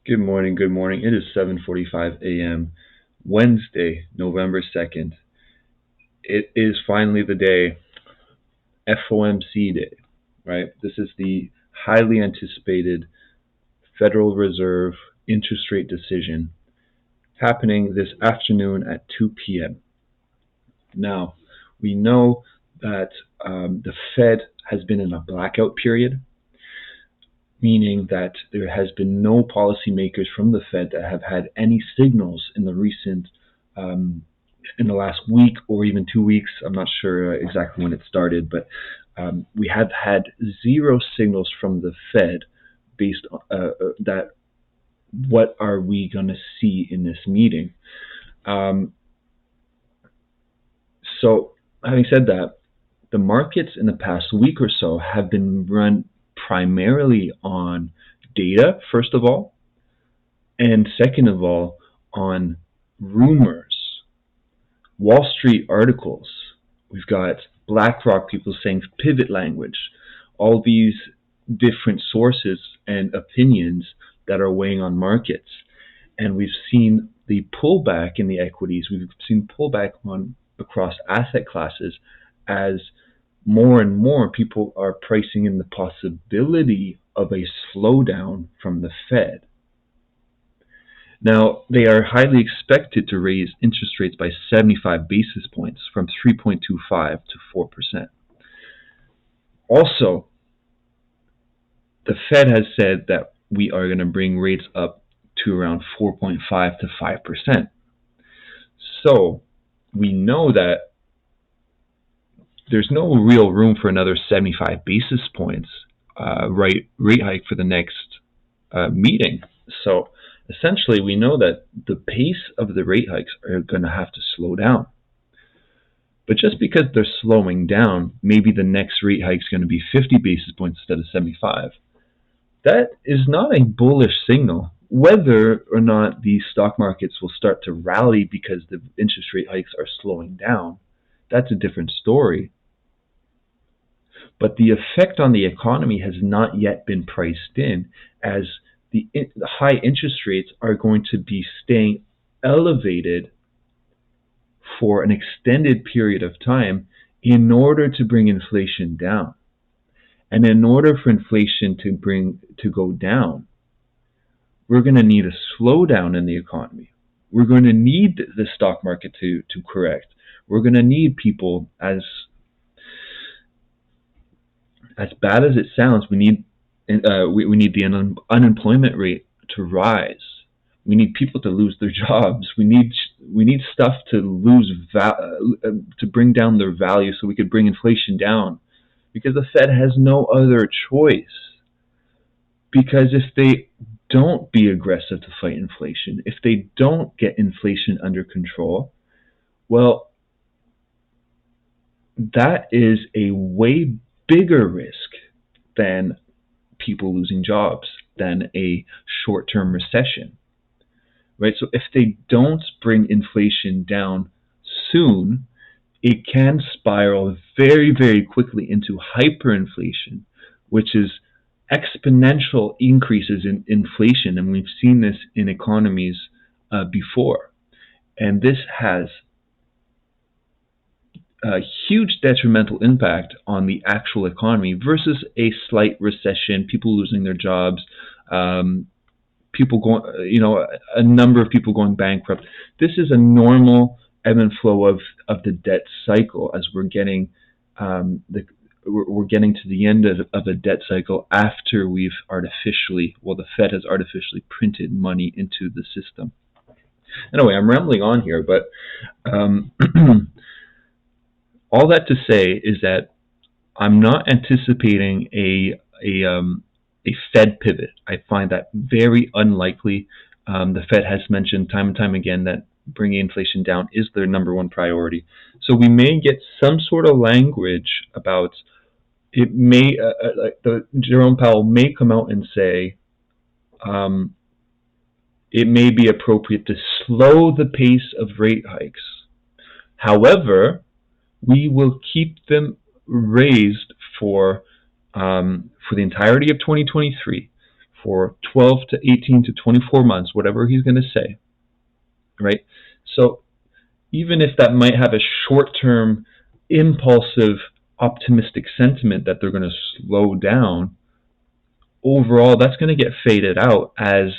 Good morning, good morning. It is 7:45 a.m. Wednesday, November 2nd. It is finally the day, FOMC day, right? This is the highly anticipated Federal Reserve interest rate decision happening this afternoon at 2 p.m. Now, we know that the Fed has been in a blackout period, meaning that there has been no policymakers from the Fed that have had any signals in the last week or even 2 weeks. I'm not sure exactly when it started, but we have had zero signals from the Fed based on that. What are we going to see in this meeting? So, having said that, the markets in the past week or so have been run primarily on data, first of all, and second of all, on rumors, Wall Street articles. We've got BlackRock people saying pivot language, all these different sources and opinions that are weighing on markets. And we've seen the pullback in the equities. We've seen pullback across asset classes as more and more people are pricing in the possibility of a slowdown from the Fed. Now, they are highly expected to raise interest rates by 75 basis points from 3.25 to 4%. Also, the Fed has said that we are going to bring rates up to around 4.5 to 5%. So, we know that there's no real room for another 75 basis points rate hike for the next meeting. So essentially, we know that the pace of the rate hikes are going to have to slow down. But just because they're slowing down, maybe the next rate hike is going to be 50 basis points instead of 75. That is not a bullish signal. Whether or not the stock markets will start to rally because the interest rate hikes are slowing down, that's a different story. But the effect on the economy has not yet been priced in, as the high interest rates are going to be staying elevated for an extended period of time in order to bring inflation down. And in order for inflation to go down, we're going to need a slowdown in the economy. We're going to need the stock market to correct. We're going to need people, as bad as it sounds, we need the unemployment rate to rise. We need people to lose their jobs. We need stuff to bring down their value so we could bring inflation down, because the Fed has no other choice. Because if they don't be aggressive to fight inflation, if they don't get inflation under control, well, that is a way bigger risk than people losing jobs, than a short-term recession, right? So if they don't bring inflation down soon, it can spiral very, very quickly into hyperinflation, which is exponential increases in inflation. And we've seen this in economies before. And this has a huge detrimental impact on the actual economy versus a slight recession, people losing their jobs, people going, a number of people going bankrupt. This is a normal ebb and flow of the debt cycle, as we're getting to the end of a debt cycle after the Fed has artificially printed money into the system. Anyway, I'm rambling on here, but all that to say is that I'm not anticipating a Fed pivot. I find that very unlikely. The Fed has mentioned time and time again that bringing inflation down is their number one priority. So we may get some sort of language about it. May Jerome Powell may come out and say it may be appropriate to slow the pace of rate hikes. However, we will keep them raised for the entirety of 2023, for 12 to 18 to 24 months, whatever he's going to say, right? So even if that might have a short-term, impulsive, optimistic sentiment that they're going to slow down, overall that's going to get faded out, as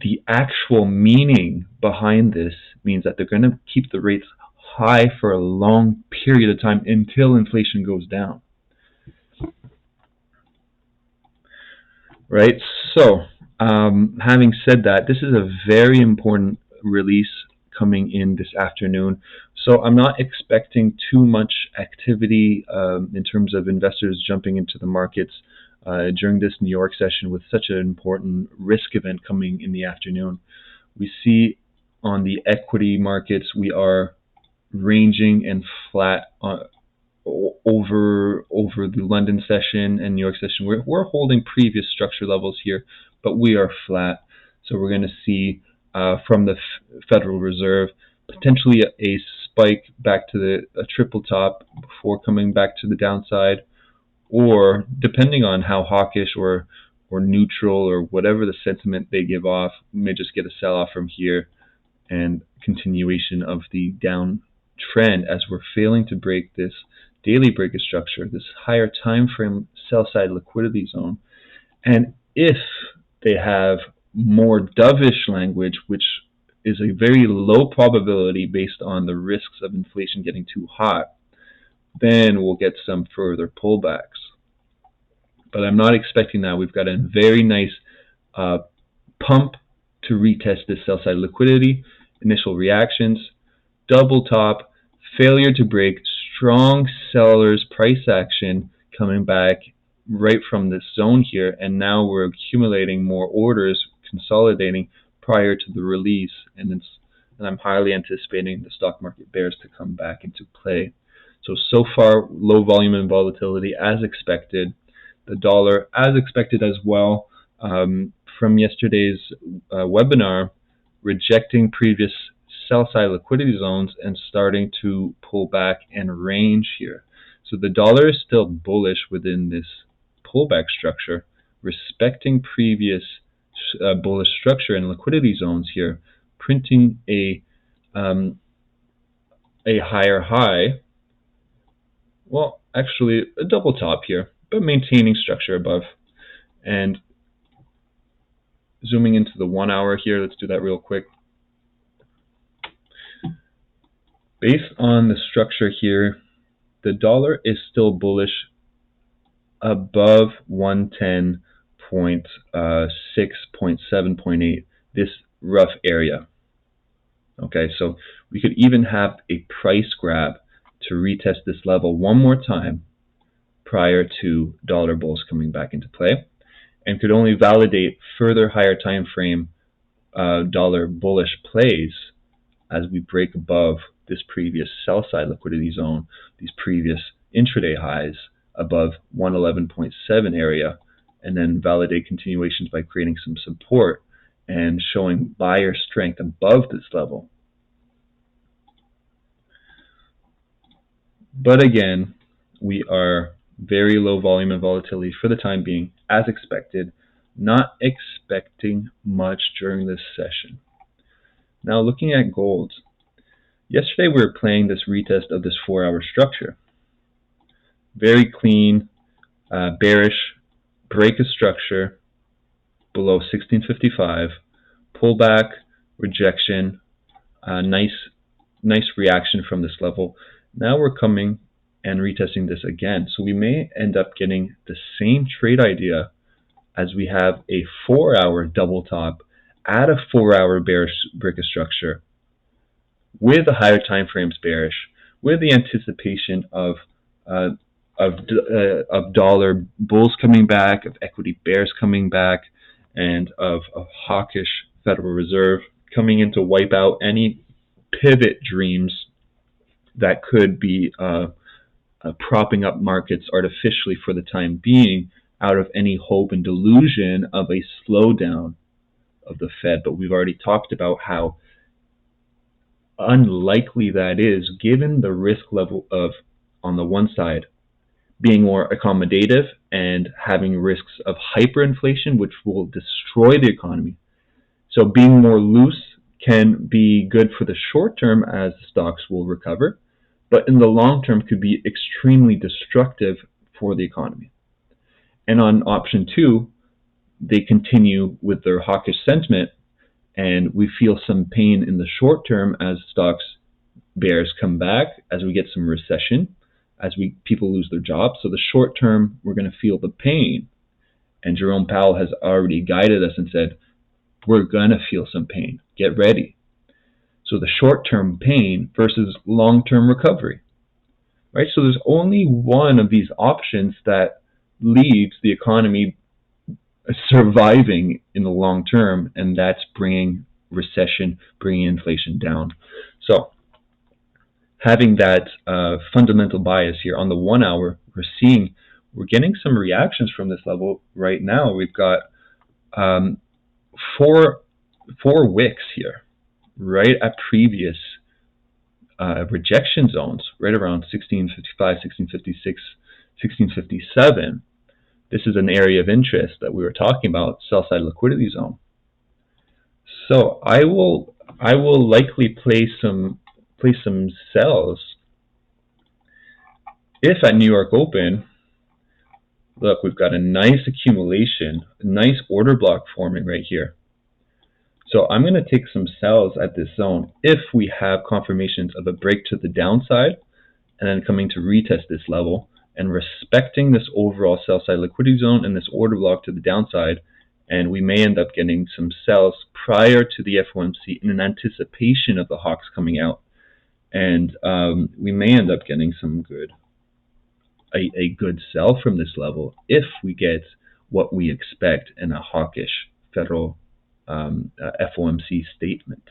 the actual meaning behind this means that they're going to keep the rates high for a long period of time until inflation goes down. Right? So, having said that, this is a very important release coming in this afternoon. So I'm not expecting too much activity in terms of investors jumping into the markets during this New York session with such an important risk event coming in the afternoon. We see on the equity markets, we are ranging and flat over the London session and New York session. We're holding previous structure levels here, but we are flat. So we're going to see from the Federal Reserve potentially a spike back to a triple top before coming back to the downside, or depending on how hawkish or neutral or whatever the sentiment they give off, we may just get a sell-off from here and continuation of the down trend as we're failing to break this daily breaker structure, this higher time frame sell side liquidity zone. And if they have more dovish language, which is a very low probability based on the risks of inflation getting too hot, then we'll get some further pullbacks. But I'm not expecting that. We've got a very nice pump to retest this sell side liquidity, initial reactions, double top, failure to break, strong sellers price action coming back right from this zone here, and now we're accumulating more orders, consolidating prior to the release, and I'm highly anticipating the stock market bears to come back into play. So far, low volume and volatility as expected. The dollar as expected as well, from yesterday's webinar, rejecting previous sell-side liquidity zones and starting to pull back and range here. So the dollar is still bullish within this pullback structure, respecting previous bullish structure and liquidity zones here, printing a higher high. Well, actually a double top here, but maintaining structure above. And zooming into the 1 hour here, let's do that real quick. Based on the structure here, the dollar is still bullish above 110.6.7.8, this rough area. Okay, so we could even have a price grab to retest this level one more time prior to dollar bulls coming back into play, and could only validate further higher time frame dollar bullish plays as we break above this previous sell side liquidity zone, these previous intraday highs above 111.7 area, and then validate continuations by creating some support and showing buyer strength above this level. But again, we are very low volume and volatility for the time being, as expected, not expecting much during this session. Now looking at gold, yesterday we were playing this retest of this 4 hour structure. Very clean, bearish, break a structure below 1655, pullback, rejection, nice reaction from this level. Now we're coming and retesting this again. So we may end up getting the same trade idea as we have a 4 hour double top at a 4 hour bearish break of structure with the higher time frames bearish, with the anticipation of dollar bulls coming back, of equity bears coming back, and of hawkish Federal Reserve coming in to wipe out any pivot dreams that could be propping up markets artificially for the time being out of any hope and delusion of a slowdown of the Fed. But we've already talked about how unlikely that is, given the risk level of, on the one side, being more accommodative and having risks of hyperinflation, which will destroy the economy. So being more loose can be good for the short term as stocks will recover, but in the long term could be extremely destructive for the economy. And on option 2, they continue with their hawkish sentiment, and we feel some pain in the short term as stocks bears come back, as we get some recession, as people lose their jobs. So the short term, we're going to feel the pain. And Jerome Powell has already guided us and said, we're going to feel some pain. Get ready. So the short-term pain versus long-term recovery, right? So there's only one of these options that leaves the economy surviving in the long term, and that's bringing recession, bringing inflation down. So having that fundamental bias here on the 1 hour, we're getting some reactions from this level right now. We've got four wicks here, right at previous rejection zones, right around 1655, 1656, 1657. This is an area of interest that we were talking about, sell side liquidity zone. So I will likely place some sells if at New York Open. Look, we've got a nice accumulation, a nice order block forming right here. So I'm going to take some sells at this zone if we have confirmations of a break to the downside and then coming to retest this level and respecting this overall sell side liquidity zone and this order block to the downside. And we may end up getting some sells prior to the FOMC in anticipation of the hawks coming out. And we may end up getting some a good sell from this level if we get what we expect in a hawkish federal FOMC statement,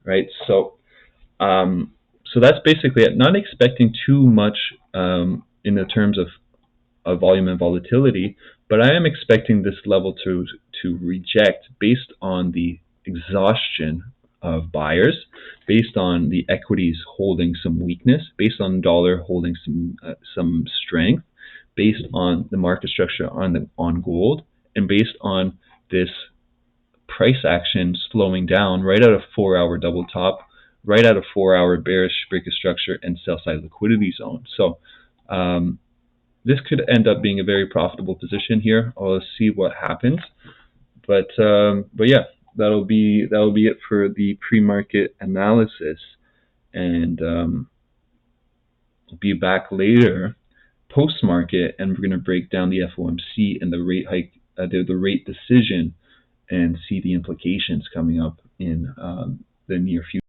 right? So that's basically it. Not expecting too much in the terms of volume and volatility, but I am expecting this level to reject based on the exhaustion of buyers, based on the equities holding some weakness, based on dollar holding some strength, based on the market structure on gold, and based on this price action slowing down right out of 4 hour double top, right out of 4 hour bearish break of structure and sell side liquidity zone. So this could end up being a very profitable position here. I'll see what happens, but yeah, that'll be it for the pre-market analysis, and I'll be back later post-market, and we're going to break down the FOMC and the rate hike, the rate decision, and see the implications coming up in the near future.